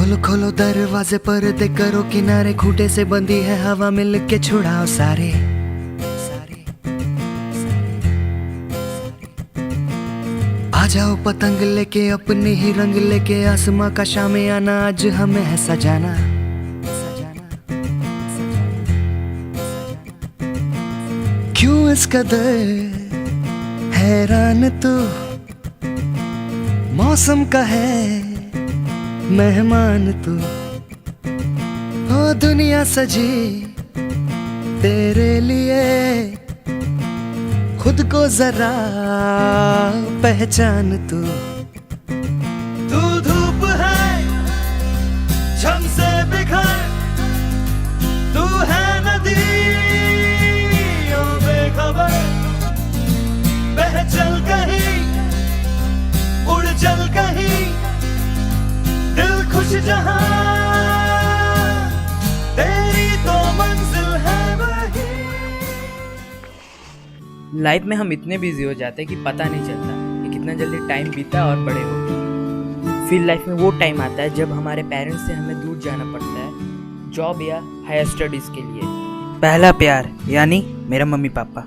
खोलो खोलो दरवाजे पर्दे करो किनारे, खूंटे से बंदी है हवा मिल के छुड़ाओ सारे। आ जाओ पतंग लेके अपने ही रंग लेके, आसमां का शामे आना आज हमें है सजाना। क्यों इस कदर हैरान तू, मौसम का है मेहमान तू। ओ दुनिया सजी तेरे लिए, खुद को जरा पहचान तू। तू धूप है झम से बिखर, तू है नदी ओ बेखबर। बह चल कहीं उड़ चल कहीं, दिल खुश जहां तेरी तो मंजिल है वही। लाइफ में हम इतने बिजी हो जाते हैं कि पता नहीं चलता कि कितना जल्दी टाइम बीता और बड़े हो गए। फिर लाइफ में वो टाइम आता है जब हमारे पेरेंट्स से हमें दूर जाना पड़ता है जॉब या हायर स्टडीज़ के लिए। पहला प्यार यानी मेरा मम्मी पापा।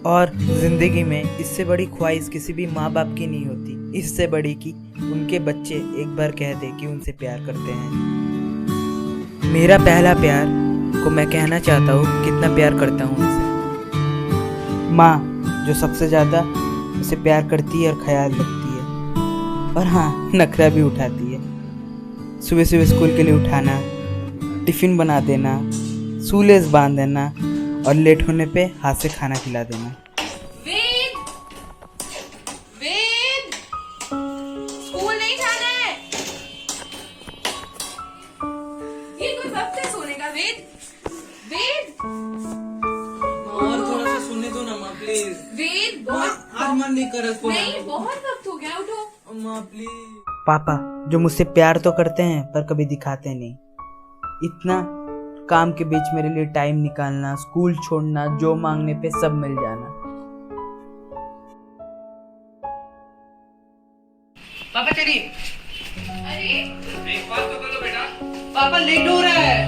और ज़िंदगी में इससे बड़ी ख्वाहिश किसी भी माँ बाप की नहीं होती, इससे बड़ी कि उनके बच्चे एक बार कह दे कि उनसे प्यार करते हैं। मेरा पहला प्यार को मैं कहना चाहता हूँ कितना प्यार करता हूँ उनसे। माँ जो सबसे ज़्यादा उसे प्यार करती है और ख्याल रखती है, और हाँ नखरा भी उठाती है। सुबह सुबह स्कूल के लिए उठाना, टिफ़िन बना देना, शूलेस बांध देना और लेट होने पे हाथ से खाना खिला देना। वेद, वेद, स्कूल नहीं जाना है। ये कोई वक्त है सोने का? वेद, वेद, और थोड़ा सा सुनने दो ना माँ प्लीज। वेद, बहुत आज मन नहीं कर रहा। नहीं, बहुत वक्त हो गया, उठो। माँ प्लीज। पापा जो मुझसे प्यार तो करते हैं पर कभी दिखाते नहीं। इतना काम के बीच मेरे लिए टाइम निकालना, स्कूल छोड़ना, जो मांगने पे सब मिल जाना। पापा चलिए। अरे ब्रेकफास्ट तो कर लो बेटा। पापा लेट हो रहा है।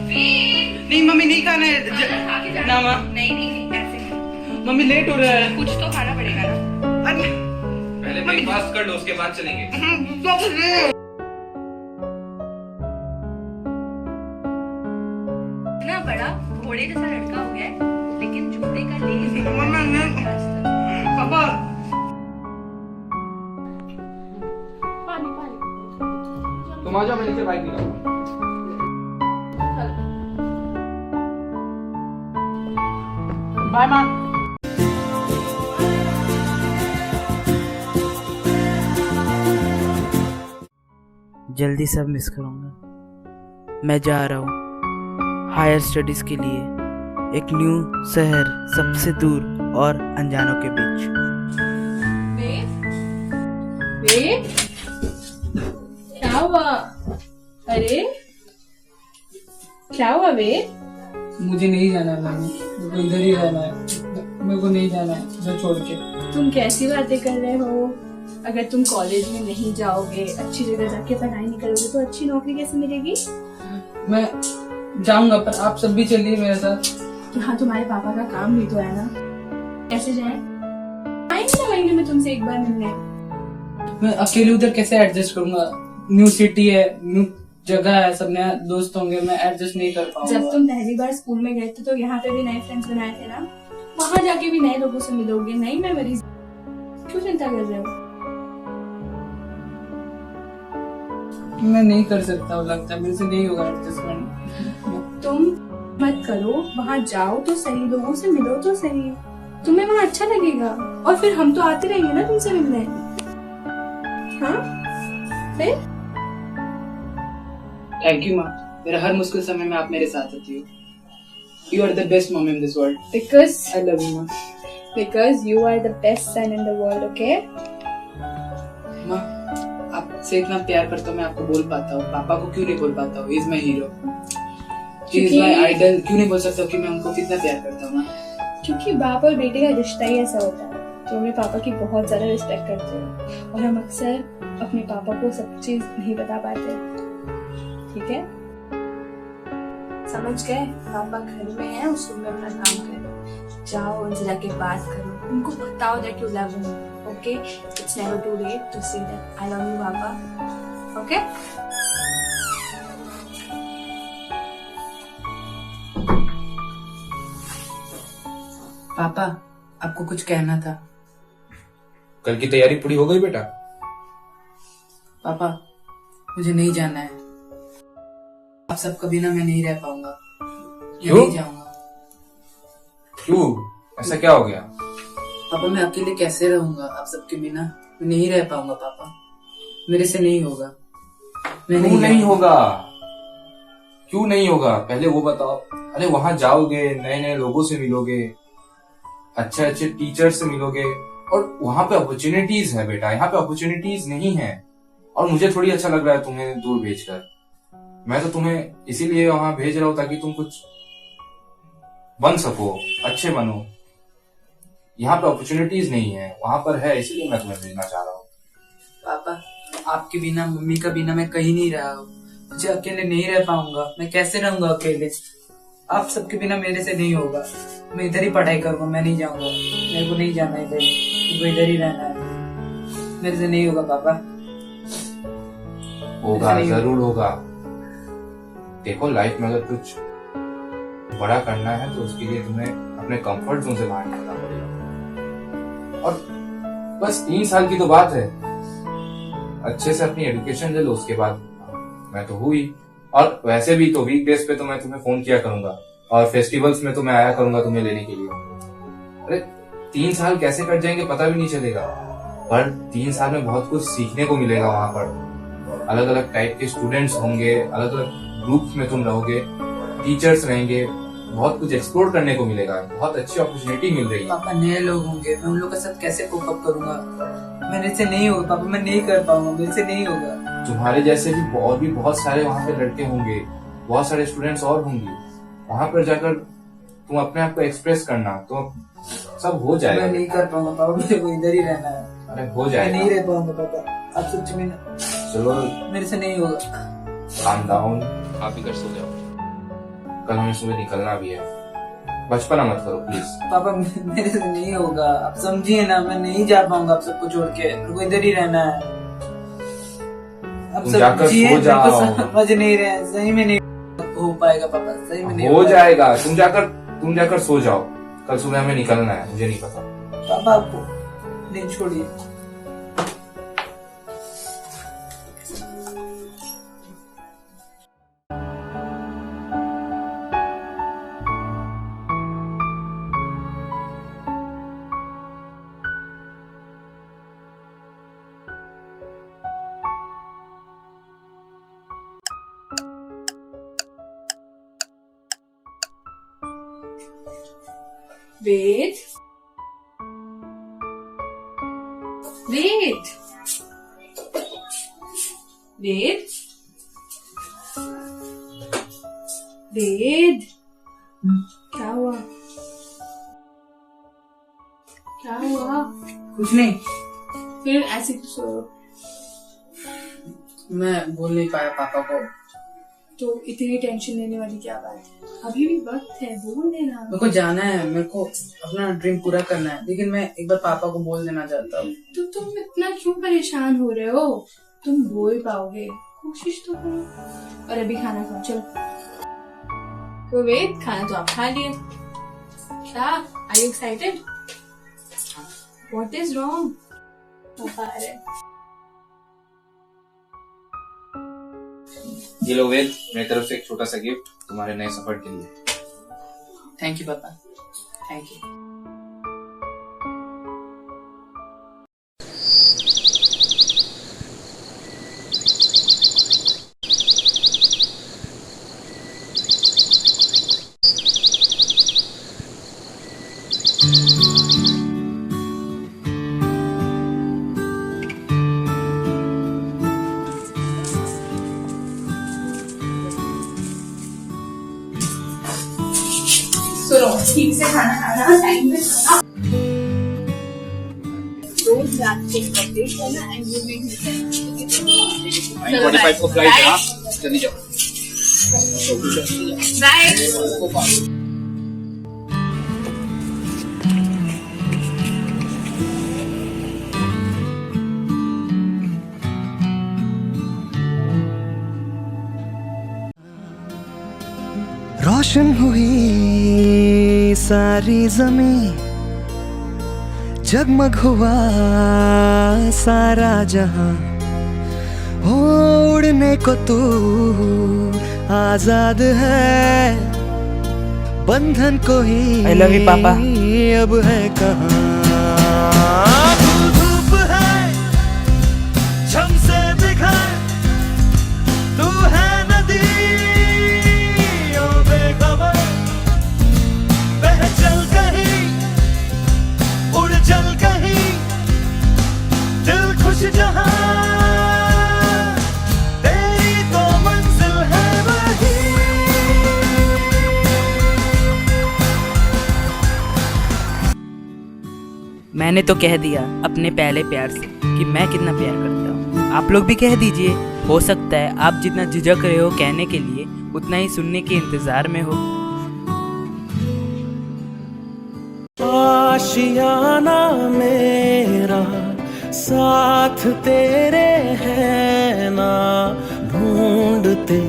वेद, नहीं मम्मी नहीं खाना है। खाना खा के जाना। ना माँ, नहीं नहीं नहीं, ऐसे नहीं, मम्मी लेट हो रहा है। कुछ तो खाना पड़ेगा ना। अरे पहले ब्रेकफास्ट कर लो, उसके बाद चलेंगे। इतना बड़ा घोड़े जैसा लड़का हो गया है, लेकिन जूते का लेस पापा पानी पानी। तुम आ जाओ, मैं नीचे बाइक निकालूंगा। बाय माँ। जल्दी सब मिस करूँगा। मैं जा रहा हूँ हायर स्टडीज़ के लिए, एक न्यू शहर, सबसे दूर और अनजानों के बीच। वेद, वेद, क्या हुआ? अरे क्या हुआ वेद? मुझे नहीं जाना मम्मी, मेरे को इधर ही रहना है। मेरे को नहीं जाना है इधर छोड़ के। तुम कैसी बातें कर रहे हो? अगर तुम कॉलेज में नहीं जाओगे, अच्छी जगह जाके पढ़ाई नहीं करोगे तो अच्छी नौकरी कैसे मिलेगी? मैं जाऊंगा पर आप सब भी चलिए मेरे साथ। यहाँ तुम्हारे पापा का काम भी तो है ना, कैसे जाए? आएंगे ना महीने में तुमसे एक बार मिलने। मैं अकेले उधर कैसे एडजस्ट करूंगा? न्यू सिटी है, न्यू जगह है, सब नया दोस्त होंगे, मैं एडजस्ट नहीं कर पाऊंगा। जब तुम पहली बार स्कूल में गए थे तो यहाँ पे भी नए फ्रेंड्स बनाए थे ना, वहाँ जाके भी नए लोगों से मिलोगे, नई मेमोरीज। क्यों चिंता कर रहे हो? मैं नहीं कर सकता, वो लगता है मेरे से नहीं होगा एडजस्टमेंट। तुम मत करो, वहाँ जाओ तो सही, लोगों से मिलो तो सही, तुम्हें वहाँ अच्छा लगेगा। और फिर हम तो आते रहेंगे ना तुमसे मिलने। हाँ फिर थैंक यू माँ, मेरा हर मुश्किल समय में आप मेरे साथ होती हो। You are the best mom in this world. Because I love you माँ। Because you are the best son in the world. Okay माँ, आपसे इतना प्यार करता हूँ, मैं आपको बोल पाता हूँ, पापा को क्यों नहीं बोल पाता हूँ? Is my hero, is my idol. क्यों नहीं बोल सकता कि मैं उनको कितना प्यार करता हूँ? क्योंकि बाप और बेटे का रिश्ता ही ऐसा होता है। तो अपने पापा की बहुत ज्यादा रिस्पेक्ट करते हैं और हम अक्सर अपने पापा को सब चीज नहीं बता पाते। ठीक है? समझ गए? पापा घर में है, उस रूम में अपना काम करो। जाओ उनसे जाके बात करो, उनको बताओ that you love him. Okay, it's never too late to say that I love you papa. Okay? पापा, आपको कुछ कहना था। कल की तैयारी पूरी हो गई बेटा? पापा, मुझे नहीं जाना है। आप सबके बिना मैं नहीं रह पाऊंगा। मैं क्यों? नहीं जाऊंगा। क्यों? ऐसा क्या हो गया? पापा, मैं अकेले कैसे रहूंगा आप सबके बिना? मैं नहीं रह पाऊंगा पापा, मेरे से नहीं होगा। मैं क्यों नहीं जाऊंगा। होगा? क्यों नहीं होगा? पहले वो बताओ। अरे वहां जाओगे, नए नए लोगों से मिलोगे, अच्छे अच्छे टीचर से मिलोगे, और वहां पे अपॉर्चुनिटीज है बेटा। यहाँ पे अपॉर्चुनिटीज नहीं है, और मुझे थोड़ी अच्छा लग रहा है तुम्हें दूर भेजकर। मैं तो तुम्हें इसीलिए वहां भेज रहा हूँ ताकि तुम कुछ बन सको, अच्छे बनो। यहाँ पे अपॉर्चुनिटीज नहीं है, वहां पर है, इसीलिए मैं तुम्हें भेजना चाह रहा हूँ। पापा, आपके बिना, मम्मी का बिना मैं कहीं नहीं रहा हूँ। मुझे अकेले नहीं रह पाऊंगा। मैं कैसे रहूंगा अकेले? आप सबके बिना मेरे से नहीं होगा। मैं इधर ही पढ़ाई करूंगा, मैं नहीं जाऊंगा। मेरे को नहीं जाना है कहीं, मेरे को इधर ही रहना है। मेरे से नहीं होगा पापा। होगा, नहीं जरूर होगा। देखो, लाइफ में अगर कुछ बड़ा करना है तो उसके लिए तुम्हें अपने कंफर्ट जोन से बाहर निकलना पड़ेगा। और बस 3 साल की तो बात है। अच्छे से अपनी एजुकेशन ले लो, उसके बाद मैं तो हुई। और वैसे भी तो वीकडेज पे तो मैं तुम्हें फोन किया करूंगा, और फेस्टिवल्स में तो मैं आया करूंगा तुम्हें लेने के लिए। अरे 3 साल कैसे कट जाएंगे पता भी नहीं चलेगा। पर 3 साल में बहुत कुछ सीखने को मिलेगा। वहां पर अलग अलग टाइप के स्टूडेंट्स होंगे, अलग अलग ग्रुप्स में तुम रहोगे, टीचर्स रहेंगे, बहुत कुछ एक्सप्लोर करने को मिलेगा। बहुत अच्छी अपॉर्चुनिटी मिल रही है। पापा, नए लोग होंगे, मैं उन लोगों के साथ कैसे कोप अप करूंगा? मेरे से नहीं होगा पापा, मैं नहीं कर पाऊंगा, मेरे से नहीं होगा। तुम्हारे जैसे भी और भी बहुत सारे वहां पे लड़के होंगे, बहुत सारे स्टूडेंट्स और होंगे। वहां पर जाकर तुम अपने आप को एक्सप्रेस करना, तो सब हो जाएगा। मैं नहीं कर पाऊंगा पापा, मुझे को इधर ही रहना है। अरे हो मैं जाएगा। नहीं रह पाऊंगा पापा, आप सच में चलो, मेरे से नहीं होगा। Calm down. आप भी घर सो जाओ, कल हमें सुबह निकलना भी है। बचपना मत करो प्लीज। पापा, मेरे से नहीं होगा, आप समझिए ना। मैं नहीं जा पाऊंगा आप सबको छोड़ के, मेरे को इधर ही रहना है। आप तुम जाकर समझिए, सो जाओ। मेरे को समझ नहीं रहे, सही में नहीं हो पाएगा पापा, सही में नहीं हो पाएगा। जाएगा। तुम जाकर सो जाओ, कल सुबह हमें निकलना है। मुझे नहीं पता। पापा, आपको नहीं छोड़िए। Wait. Wait. Wait. Wait. क्या हुआ? क्या हुआ? कुछ नहीं, फिर ऐसे क्यों सो रहे हो? मैं बोल नहीं पाया पापा को। तो इतनी टेंशन लेने वाली क्या बात है? अभी भी वक्त है, बोल देना। मेरे को जाना है, मेरे को अपना ड्रीम पूरा करना है, लेकिन मैं एक बार पापा को बोल देना चाहता हूँ। तो तुम इतना क्यों परेशान हो रहे हो? तुम बोल पाओगे, कोशिश तो करो। और अभी खाना खाओ, चलो। तो वेट, खाना तो आप खा लिए। क्या? Are you excited? What is wrong? पापा आ रहे। ये लो वेद, मेरी तरफ से एक छोटा सा गिफ्ट तुम्हारे नए सफर के लिए। थैंक यू पापा, थैंक यू। सुनो, ठीक से खाना खाना, टाइम पे खाना। रोज रात को अपडेट करना एंड यू मेक मी 9:45 को फ्लाइट है। जल्दी जाओ। बाय। रोशन हुई सारी जमीन, जगमग हुआ सारा जहां, हो उड़ने को तू आजाद है, बंधन को ही I love you, पापा। अब है कहाँ। तू धूप है झम से बिखर, तू है नदी ओ बेखबर, बह चल कहीं उड़ चल कहीं, दिल खुश जहां, तेरी तो मंजिल है वही। मैंने तो कह दिया अपने पहले प्यार से कि मैं कितना प्यार करता हूँ। आप लोग भी कह दीजिए, हो सकता है आप जितना झिझक रहे हो कहने के लिए उतना ही सुनने के इंतजार में हो। आशियाना मेरा साथ तेरे है ना, ढूंढते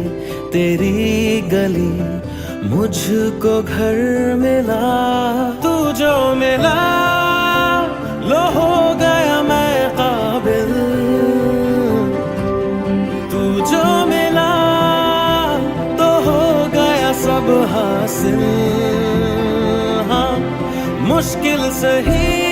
तेरी गली मुझको घर मिला, तू जो मिला लो हो गया मैं काबिल, तू जो मिला तो हो गया सब हासिल। हाँ मुश्किल सही